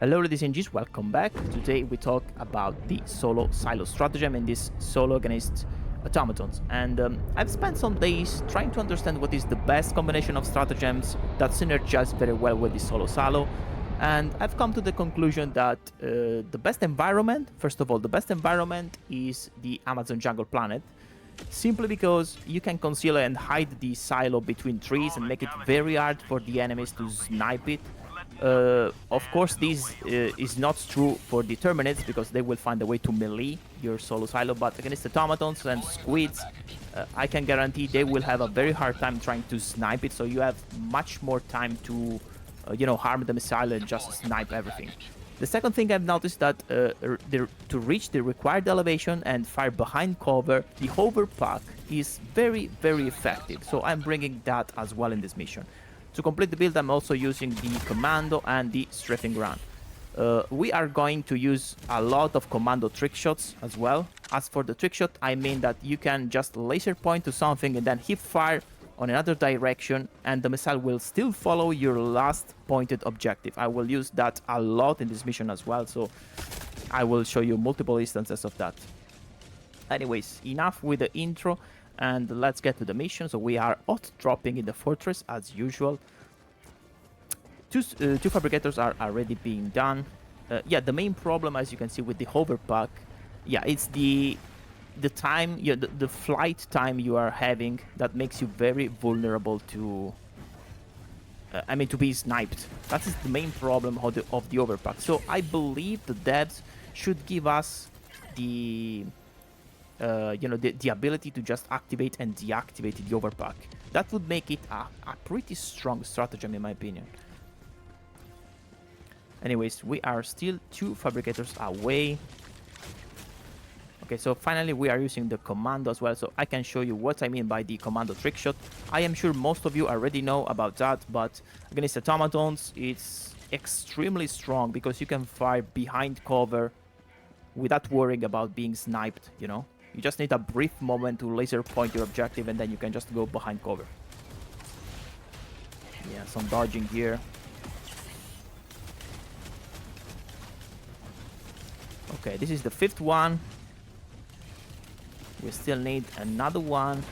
Hello ladies and gents, welcome back. Today we talk about the solo silo stratagem and this solo against automatons. And I've spent some days trying to understand what is the best combination of stratagems that synergize very well with the solo silo. And I've come to the conclusion that the best environment, first of all, the best environment is the Amazon jungle planet. Simply because you can conceal and hide the silo between trees and make it very hard for the enemies to snipe it. Of course, this is not true for the Terminates because they will find a way to melee your solo silo, but against automatons and squids, I can guarantee they will have a very hard time trying to snipe it, so you have much more time to, harm the missile and just snipe everything. The second thing I've noticed that to reach the required elevation and fire behind cover, the hover puck is very, very effective, so I'm bringing that as well in this mission. To complete the build, I'm also using the commando and the strafing run. We are going to use a lot of commando trick shots as well. As for the trick shot, I mean that you can just laser point to something and then hip fire on another direction, and the missile will still follow your last pointed objective. I will use that a lot in this mission as well, so I will show you multiple instances of that. Anyways, enough with the intro. And let's get to the mission. So we are hot dropping in the fortress as usual. Two fabricators are already being done. Yeah, the main problem, as you can see with the hover puck, yeah, it's the time, the flight time you are having that makes you very vulnerable to, to be sniped. That is the main problem of the overpack. So I believe the devs should give us the the ability to just activate and deactivate the overpack. That would make it a pretty strong stratagem in my opinion. Anyways, we are still 2 fabricators away. Okay, so finally we are using the commando as well, so I can show you what I mean by the commando trick shot. I am sure most of you already know about that, but against automatons it's extremely strong because you can fire behind cover without worrying about being sniped, you know? You just need a brief moment to laser point your objective and then you can just go behind cover. Yeah, some dodging here. Okay, this is the 5th one. We still need another one.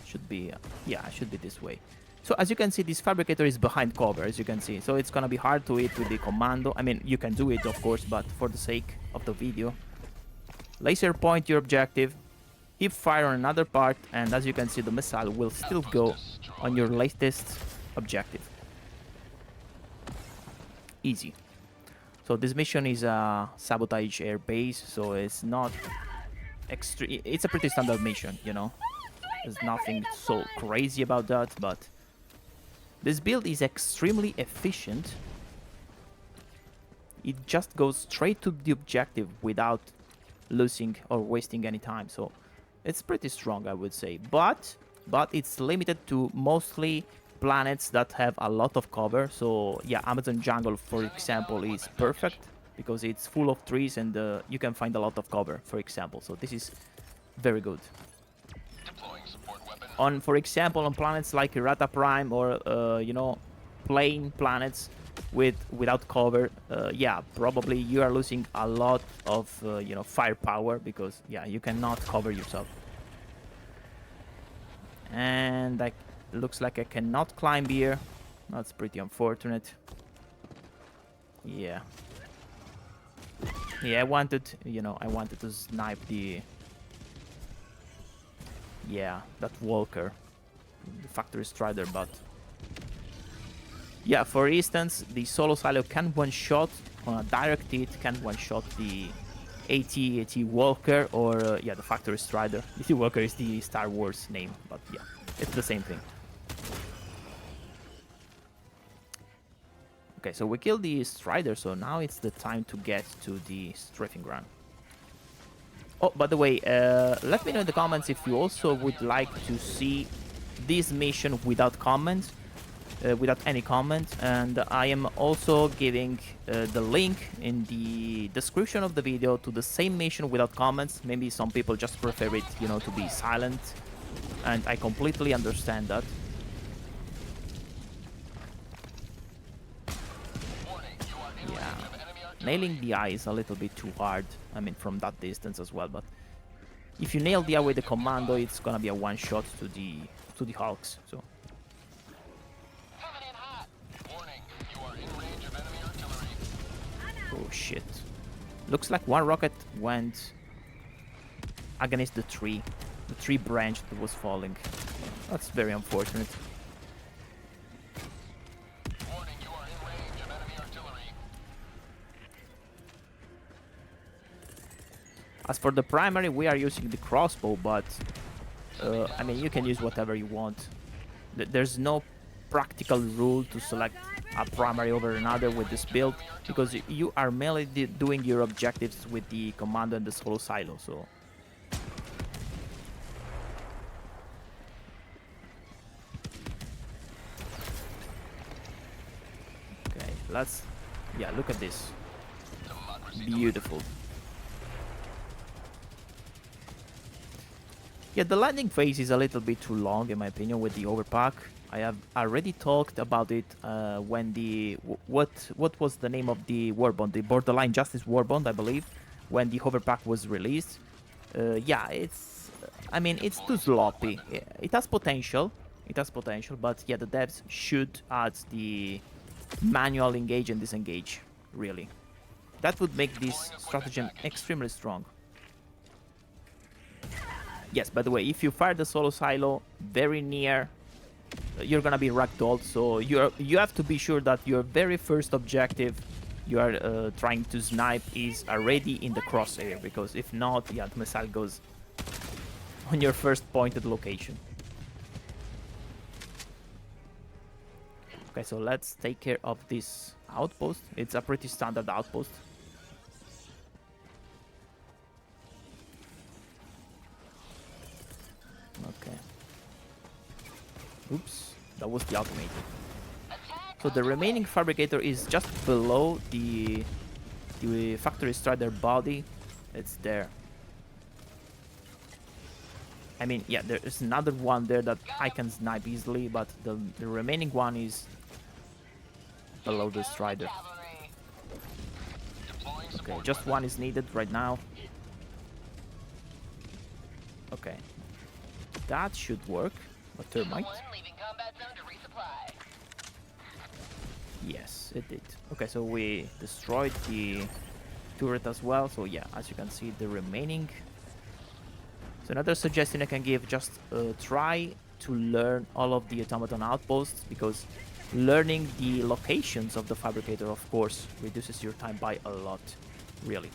Should be, yeah, it should be this way. So as you can see, this fabricator is behind cover, as you can see. So it's gonna be hard to hit with the commando. I mean, you can do it, of course, but for the sake of the video. Laser point your objective, hip fire on another part, and as you can see, the missile will still go on your latest objective. Easy. So this mission is a sabotage air base, so it's not extreme. It's a pretty standard mission, you know. There's nothing so crazy about that, but this build is extremely efficient. It just goes straight to the objective without losing or wasting any time, so it's pretty strong, I would say, but it's limited to mostly planets that have a lot of cover. So yeah, Amazon jungle, for example, is perfect because it's full of trees and you can find a lot of cover, for example, so this is very good. On, for example, on planets like Errata Prime or plain planets without cover, yeah, probably you are losing a lot of firepower because yeah, you cannot cover yourself. And like, looks like I cannot climb here. That's pretty unfortunate. Yeah, I wanted to snipe the that walker, the factory strider, but yeah, for instance, the solo silo can one-shot on a direct hit, can one-shot the AT Walker or the Factory Strider. AT Walker is the Star Wars name, but yeah, it's the same thing. Okay, so we killed the Strider, so now it's the time to get to the strafing run. Oh, by the way, let me know in the comments if you also would like to see this mission without comments. Without any comment, and I am also giving the link in the description of the video to the same mission without comments. Maybe some people just prefer it, to be silent, and I completely understand that. Yeah. Nailing the eye is a little bit too hard. I mean, from that distance as well, but if you nail the eye with the commando, it's gonna be a one-shot to the Hulks, so... Oh shit. Looks like one rocket went against the tree branch that was falling. That's very unfortunate. As for the primary, we are using the crossbow, but I mean, you can use whatever you want. There's no practical rule to select a primary over another with this build, because you are mainly doing your objectives with the commando and the solo silo, so... Okay, let's... Yeah, look at this. Beautiful. Yeah, the landing phase is a little bit too long, in my opinion, with the overpack. I have already talked about it when the... What was the name of the warbond? The Borderline Justice warbond, I believe, when the overpack was released. Yeah, it's... I mean, it's too sloppy. It has potential. It has potential, but yeah, the devs should add the manual engage and disengage, really. That would make this stratagem extremely strong. Yes, by the way, if you fire the solo silo very near, you're gonna be ragdolled, so you have to be sure that your very first objective you are trying to snipe is already in the crosshair, because if not, yeah, the missile goes on your first pointed location. Okay, so let's take care of this outpost. It's a pretty standard outpost. Okay. Oops, that was the automaton. So the remaining fabricator is just below the factory strider body. It's there. I mean, yeah, there is another one there that I can snipe easily, but the remaining one is below the strider. Okay, just one is needed right now. Okay. That should work. A termite. Yes, it did. Okay, so we destroyed the turret as well. So yeah, as you can see, the remaining. So another suggestion I can give, just try to learn all of the automaton outposts, because learning the locations of the fabricator, of course, reduces your time by a lot, really.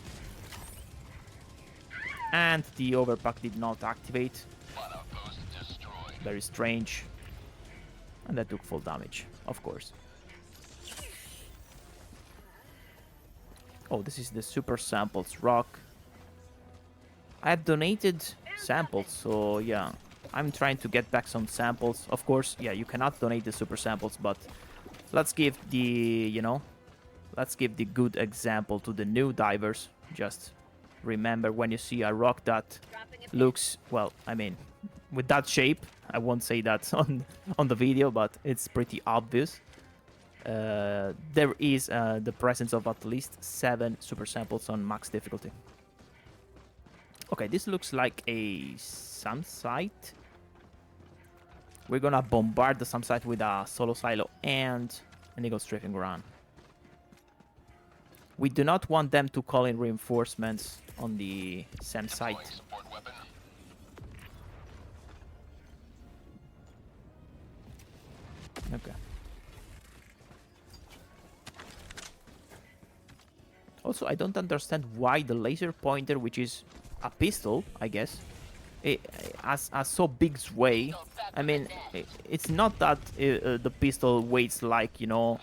And the overpack did not activate. Very strange. And that took full damage, of course. Oh, this is the super samples rock. I have donated samples, so yeah, I'm trying to get back some samples. Of course, yeah, you cannot donate the super samples, but let's give the, you know, let's give the good example to the new divers. Just remember, when you see a rock that looks, well, I mean, with that shape, I won't say that on the video, but it's pretty obvious. There is the presence of at least 7 super samples on max difficulty. Okay, this looks like a SAM site. We're gonna bombard the SAM site with a solo silo and an eagle strafing run. We do not want them to call in reinforcements on the SAM site. Okay. Also, I don't understand why the laser pointer, which is a pistol, I guess, it has so big sway. I mean, it's not that the pistol weighs like, you know,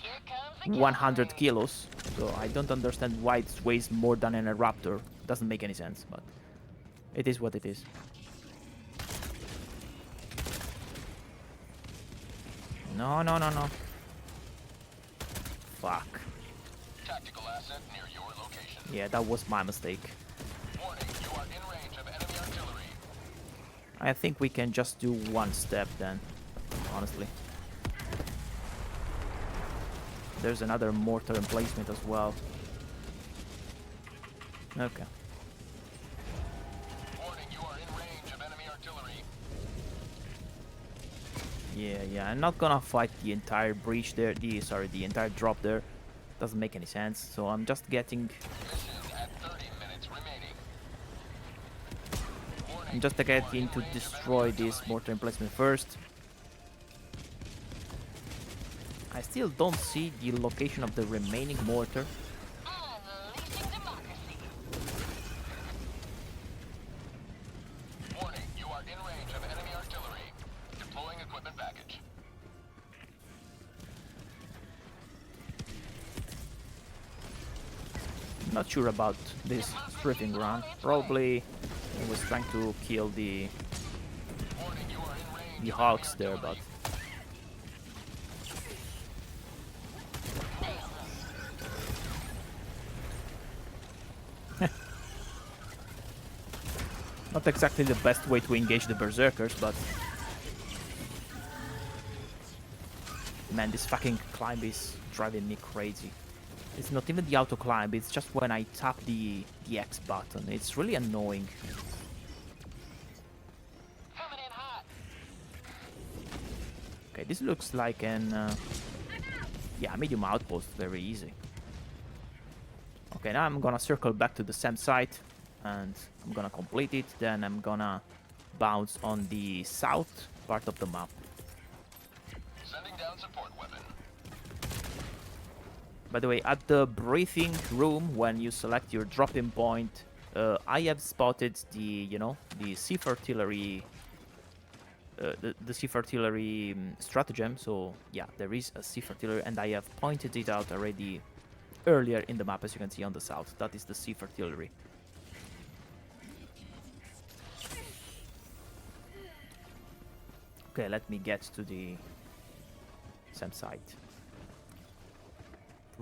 100 kilos. So I don't understand why it weighs more than a Raptor. Doesn't make any sense, but it is what it is. No, no, no, no. Fuck. Tactical asset near your location. Yeah, that was my mistake. Warning, you are in range of enemy artillery. I think we can just do one step then, honestly. There's another mortar emplacement as well. Okay. Warning, you are in range of enemy artillery. Yeah, I'm not gonna fight the entire breach there, the entire drop there. Doesn't make any sense, so I'm just getting... Mission at 30 minutes remaining. Warning, I'm just getting to destroy this mortar emplacement first. I still don't see the location of the remaining mortar. Unleashing democracy. warning, you are in range of enemy artillery. Deploying equipment package. Not sure about this stripping run. Probably he was trying to kill the Warning, you are in range of Hulks enemy there, but artillery. not exactly the best way to engage the berserkers, but man, this fucking climb is driving me crazy. It's not even the auto climb, it's just when I tap the X button. It's really annoying. Coming in hot. Okay, this looks like an yeah, medium outpost, very easy. Okay, now I'm gonna circle back to the SAM site and I'm gonna complete it, then I'm gonna bounce on the south part of the map. Sending down support weapon. By the way, at the briefing room, when you select your dropping point, I have spotted the, you know, the sieve artillery, the sieve artillery stratagem. So yeah, there is a sieve artillery, and I have pointed it out already earlier in the map, as you can see on the south. That is the sieve artillery. Okay, let me get to the SAM site.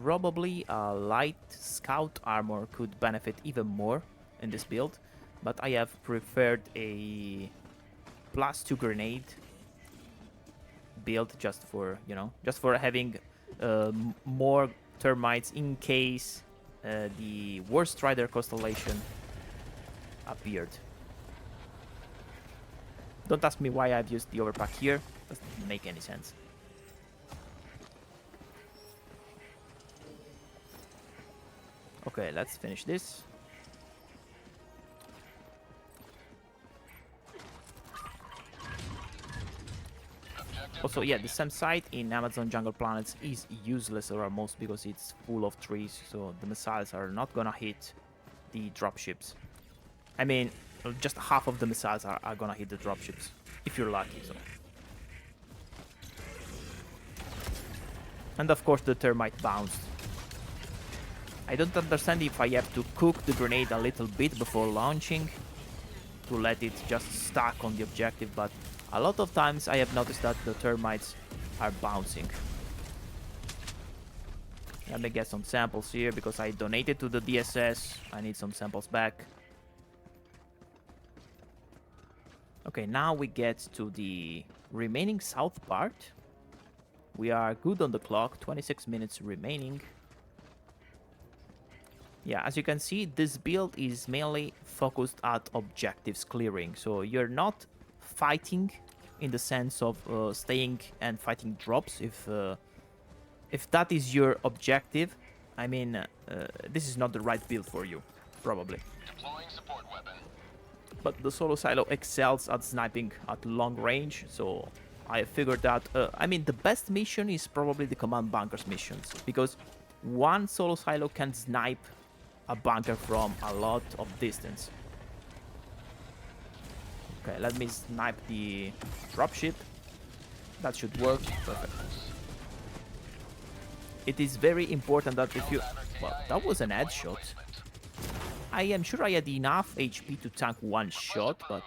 Probably a light scout armor could benefit even more in this build, but I have preferred a +2 grenade build just for, you know, just for having more termites in case the Worst Rider constellation appeared. Don't ask me why I've used the overpack here, doesn't make any sense. Okay, let's finish this. Also, yeah, the SAM site in Amazon Jungle Planets is useless almost because it's full of trees, so the missiles are not gonna hit the dropships. I mean, just half of the missiles are gonna hit the dropships, if you're lucky, so. And of course the termite bounced. I don't understand if I have to cook the grenade a little bit before launching to let it just stuck on the objective, but a lot of times I have noticed that the termites are bouncing. Let me get some samples here because I donated to the DSS. I need some samples back. Okay, now we get to the remaining south part. We are good on the clock, 26 minutes remaining. Yeah, as you can see, this build is mainly focused at objectives clearing. So you're not fighting in the sense of staying and fighting drops. If that is your objective, I mean, this is not the right build for you, probably. Deploying support weapon. But the solo silo excels at sniping at long range, so I figured that, I mean, the best mission is probably the command bunkers missions, because one solo silo can snipe a bunker from a lot of distance. Okay, let me snipe the dropship. That should work. Perfect. It is very important that if you... Well, that was an headshot. I am sure I had enough HP to tank one shot, but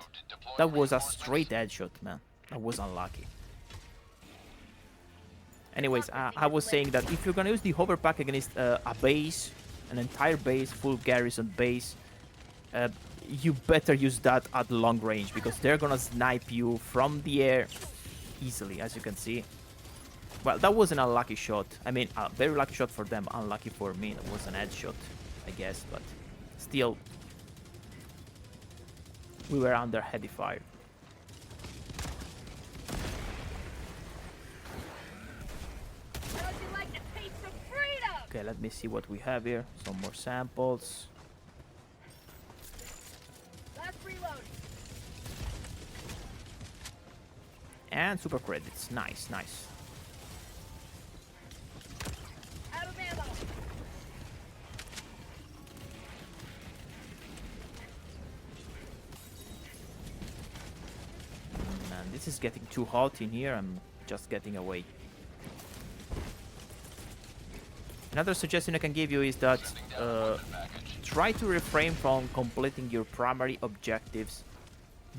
that was a straight headshot, man. That was unlucky. Anyways, I was saying that if you're gonna use the hoverpack against a base, an entire base, full garrison base, you better use that at long range, because they're gonna snipe you from the air easily, as you can see. Well, that was an unlucky shot. I mean, a very lucky shot for them, unlucky for me. That was an headshot, I guess, but still, we were under heavy fire. How'd you like to taste of freedom? Okay, let me see what we have here. Some more samples. Last reload. And super credits. Nice, nice. Out of ammo. Man, this is getting too hot in here. I'm just getting away. Another suggestion I can give you is that try to refrain from completing your primary objectives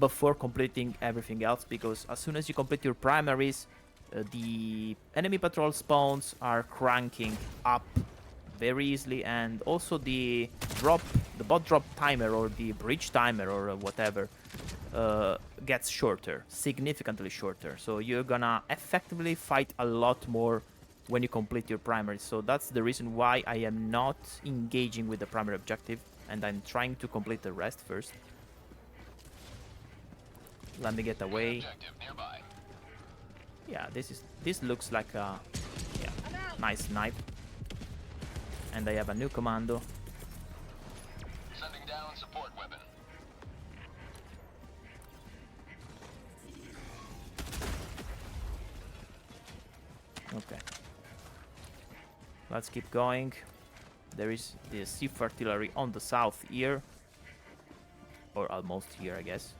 before completing everything else, because as soon as you complete your primaries, the enemy patrol spawns are cranking up very easily, and also the bot drop timer or the breach timer or whatever gets shorter, significantly shorter. So you're gonna effectively fight a lot more when you complete your primaries. So that's the reason why I am not engaging with the primary objective, and I'm trying to complete the rest first. Let me get away. Objective nearby. Yeah, this looks like a nice snipe. And I have a new commando. Sending down support weapon. Okay. Let's keep going. There is the sieve artillery on the south here. Or almost here, I guess.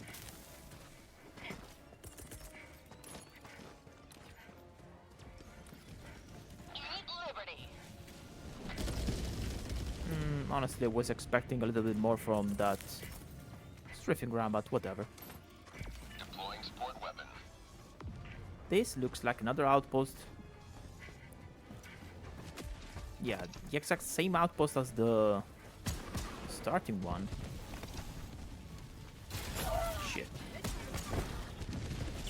Eat liberty. Honestly, I was expecting a little bit more from that strafing ground, but whatever. Deploying support weapon. This looks like another outpost. Yeah, the exact same outpost as the starting one. Shit.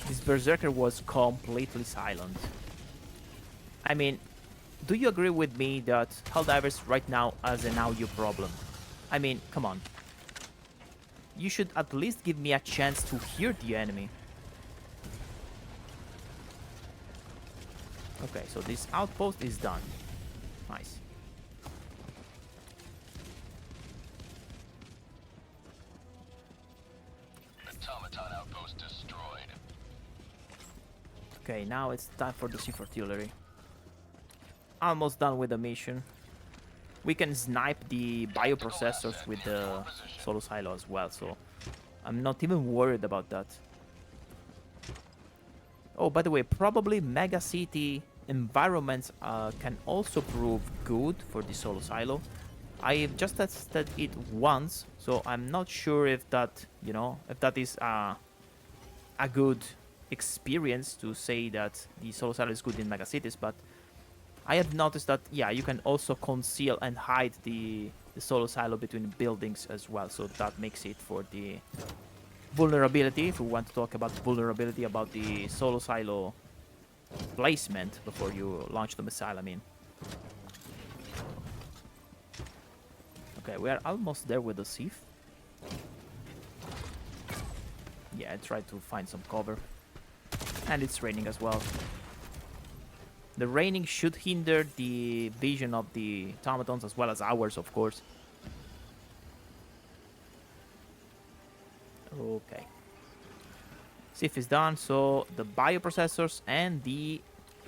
This berserker was completely silent. I mean, do you agree with me that Helldivers right now has an audio problem? I mean, come on. You should at least give me a chance to hear the enemy. Okay, so this outpost is done. Nice. Automaton outpost destroyed. Okay, now it's time for the sieve artillery. Almost done with the mission. We can snipe the bioprocessors with the solo silo as well, so I'm not even worried about that. Oh, by the way, probably mega city environments can also prove good for the solo silo. I've just tested it once, so I'm not sure if that, you know, if that is a good experience to say that the solo silo is good in mega cities, but I have noticed that, yeah, you can also conceal and hide the solo silo between buildings as well, so that makes it for the vulnerability, if we want to talk about vulnerability, about the solo silo placement before you launch the missile, I mean. Okay, we are almost there with the sieve. Yeah, I tried to find some cover. And it's raining as well. The raining should hinder the vision of the automatons as well as ours, of course. Okay. Sieve is done, so the bioprocessors and the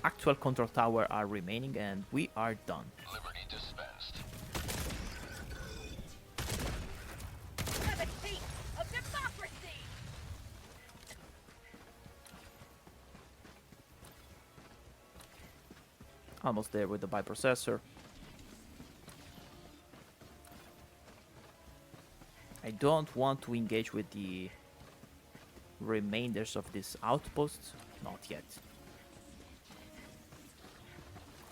actual control tower are remaining, and we are done. Liberty dispensed. Have a taste of democracy. Almost there with the bioprocessor. I don't want to engage with the remainders of this outpost. Not yet.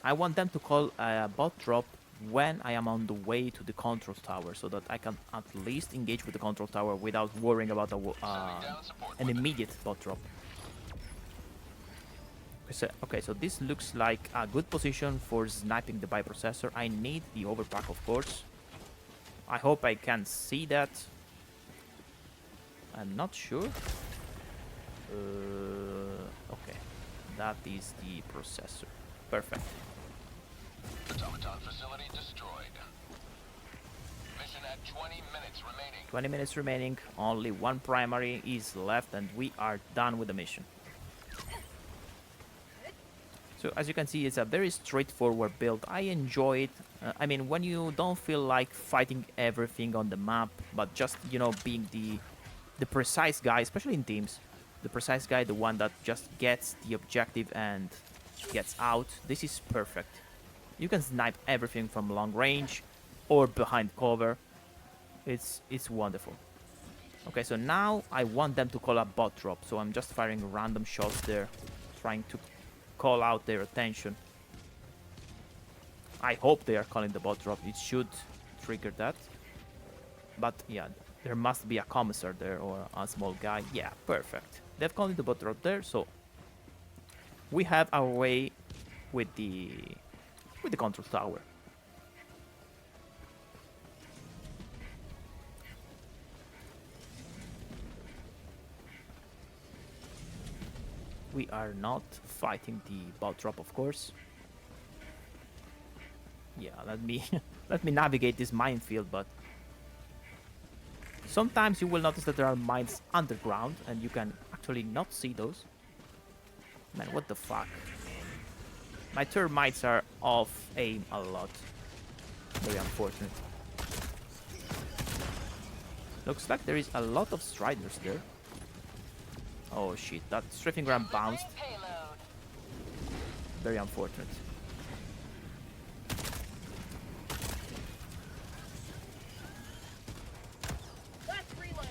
I want them to call a bot drop when I am on the way to the control tower, so that I can at least engage with the control tower without worrying about an immediate bot drop. Okay, so this looks like a good position for sniping the bioprocessor. I need the overpack, of course. I hope I can see that. I'm not sure. Okay, that is the processor. Perfect. Automaton facility destroyed. Mission at 20 minutes remaining. 20 minutes remaining. Only one primary is left, and we are done with the mission. So as you can see, it's a very straightforward build. I enjoy it. I mean, when you don't feel like fighting everything on the map, but just, you know, being the precise guy, especially in teams, the precise guy, the one that just gets the objective and gets out, this is perfect. You can snipe everything from long range or behind cover. It's wonderful. Okay, so now I want them to call up bot drop, so I'm just firing random shots there, trying to call out their attention. I hope they are calling the bot drop. It should trigger that. But yeah, there must be a commissar there or a small guy. Yeah, perfect. They've called the bot drop there, so we have our way with the control tower. We are not fighting the bot drop, of course. Yeah, let me let me navigate this minefield, but sometimes you will notice that there are mines underground and you can actually not see those. Man, what the fuck? My termites are off aim a lot. Very unfortunate. Looks like there is a lot of striders there. Oh shit, that strafing ram bounced. Very unfortunate. Last reload.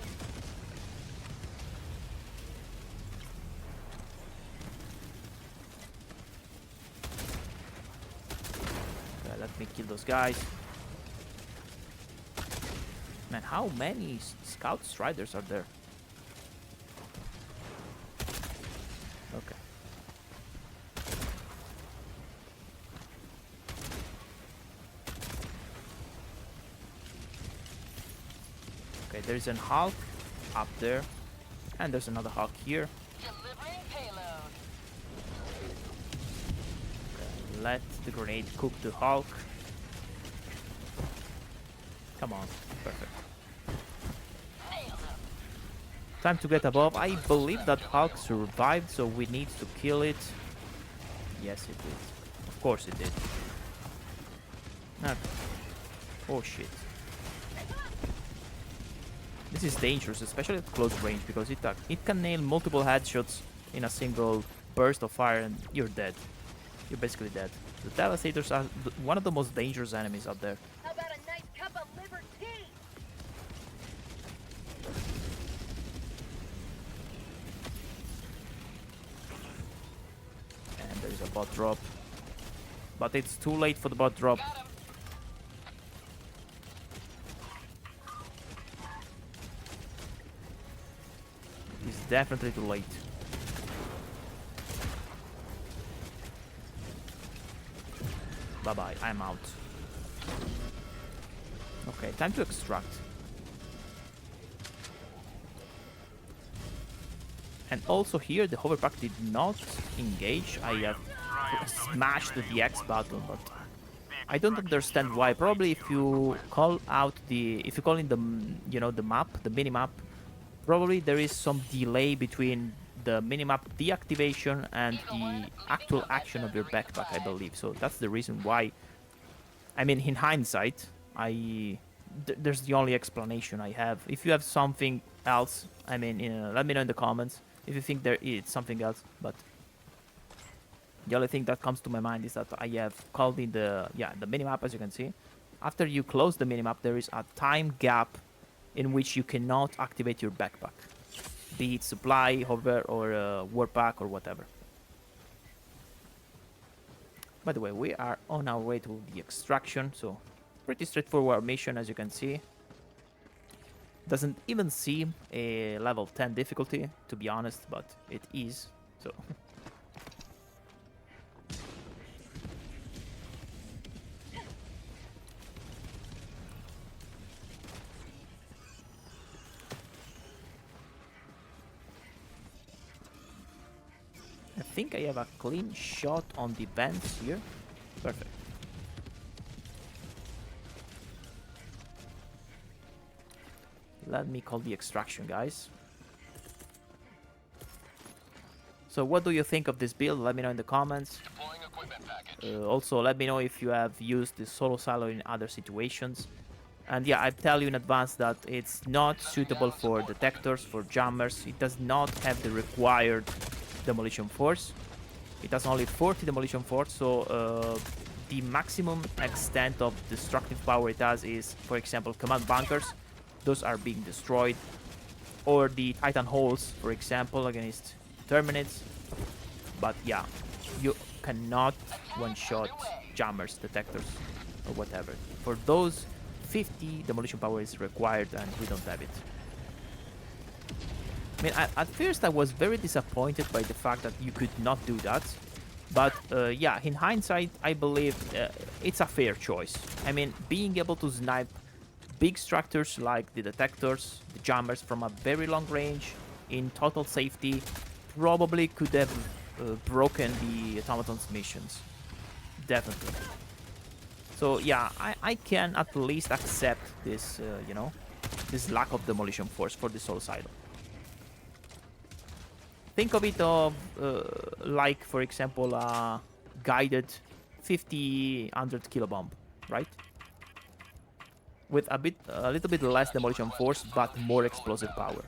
Okay, let me kill those guys. Man, how many scout striders are there? Okay. Okay, there's an Hulk up there, and there's another Hulk here. Delivering payload. Okay, let the grenade cook the Hulk. Come on, perfect. Time to get above. I believe that Hulk survived, so we need to kill it. Yes, it did. Of course it did. Okay. Oh shit. This is dangerous, especially at close range, because it can nail multiple headshots in a single burst of fire and you're dead. You're basically dead. The Devastators are one of the most dangerous enemies out there. How about a nice cup of liver tea? And there's a bot drop. But it's too late for the bot drop. It's definitely too late. Bye-bye, I'm out. Okay, time to extract. And also here, the hoverpack did not engage. I have smashed the X button, but I don't understand why. Probably if you call out if you call in the, you know, the map, the minimap, probably there is some delay between the minimap deactivation and the actual action of your backpack, I believe. So that's the reason why. I mean, in hindsight, there's the only explanation I have. If you have something else, I mean, let me know in the comments if you think there is something else. But the only thing that comes to my mind is that I have called in the minimap, as you can see. After you close the minimap, there is a time gap in which you cannot activate your backpack, be it supply, hover, or war pack, or whatever. By the way, we are on our way to the extraction, so pretty straightforward mission, as you can see. Doesn't even seem a level 10 difficulty, to be honest, but it is, so... think I have a clean shot on the vents here. Perfect. Let me call the extraction, guys. So what do you think of this build? Let me know in the comments. Deploying equipment package. Also, let me know if you have used the solo silo in other situations. And yeah, I tell you in advance that it's not suitable for detectors, for jammers. It does not have the required demolition force. It has only 40 demolition force, so the maximum extent of destructive power it has is, for example, command bunkers. Those are being destroyed. Or the Titan holes, for example, against Terminids. But yeah, you cannot one-shot jammers, detectors, or whatever. For those, 50 demolition power is required, and we don't have it. I mean, at first I was very disappointed by the fact that you could not do that. But yeah, in hindsight, I believe it's a fair choice. I mean, being able to snipe big structures like the detectors, the jammers from a very long range in total safety probably could have broken the Automaton's missions. Definitely. So yeah, I can at least accept this, you know, this lack of demolition force for the solo silo. Think of it like, for example, a guided 50-100 kilo bomb, right? With a little bit less demolition force, but more explosive power.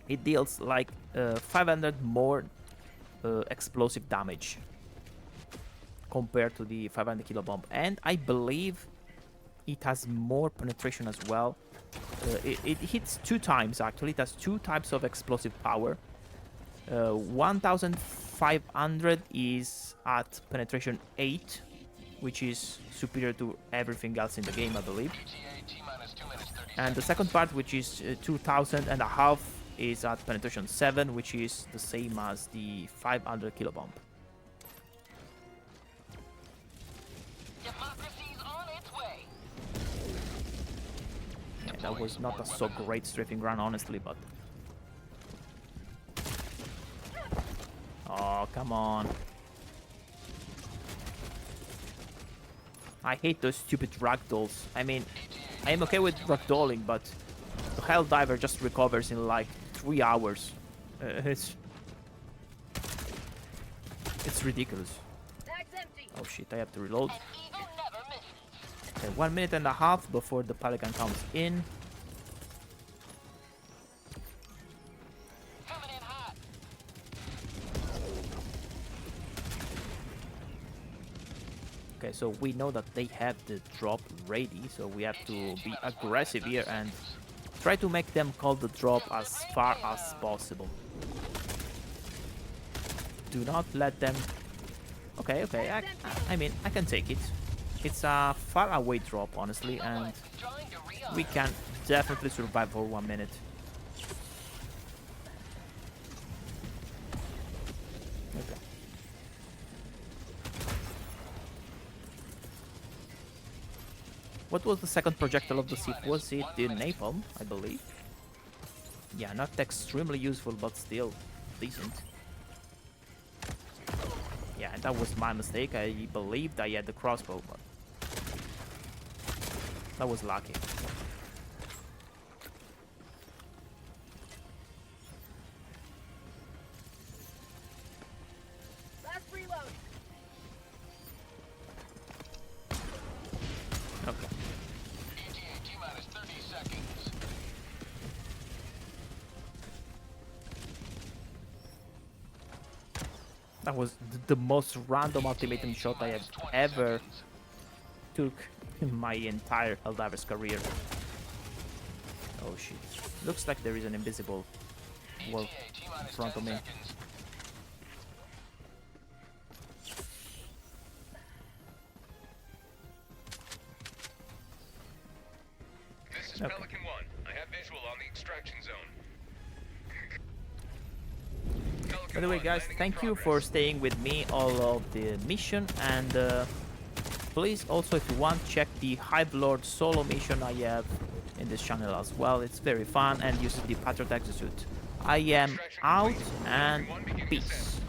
It deals like 500 more explosive damage compared to the 500 kilo bomb, and I believe it has more penetration as well. It hits 2 times actually. It has 2 types of explosive power. 1500 is at penetration 8, which is superior to everything else in the game, I believe. And the second part, which is 2000.5, is at penetration 7, which is the same as the 500 kilo bomb. Yeah, that was not a so great strafing run, honestly, but... Oh, come on. I hate those stupid ragdolls. I mean, I am okay with ragdolling, but the Helldiver just recovers in like 3 hours. It's ridiculous. Oh shit, I have to reload. Okay, 1 minute and a half before the Pelican comes in. Okay, so we know that they have the drop ready, so we have to be aggressive here and try to make them call the drop as far as possible. Do not let them... Okay, I mean, I can take it. It's a far away drop, honestly, and we can definitely survive for 1 minute. Okay. What was the second projectile of the Sith? Was it the napalm, I believe? Yeah, not extremely useful, but still decent. Yeah, and that was my mistake. I believed I had the crossbow, but that was lucky. Last reload. Okay. ETA T-minus 30 seconds. That was the most random ultimatum shot I have ever took in my entire Helldivers career. Oh shit. Looks like there is an invisible wall in front of me. This is Pelican 1. I have visual on the extraction zone. By the way, guys, thank you for staying with me all of the mission, and please also, if you want, check the Hive Lord solo mission I have in this channel as well. It's very fun and uses the Patriot Exosuit. I am out, and peace.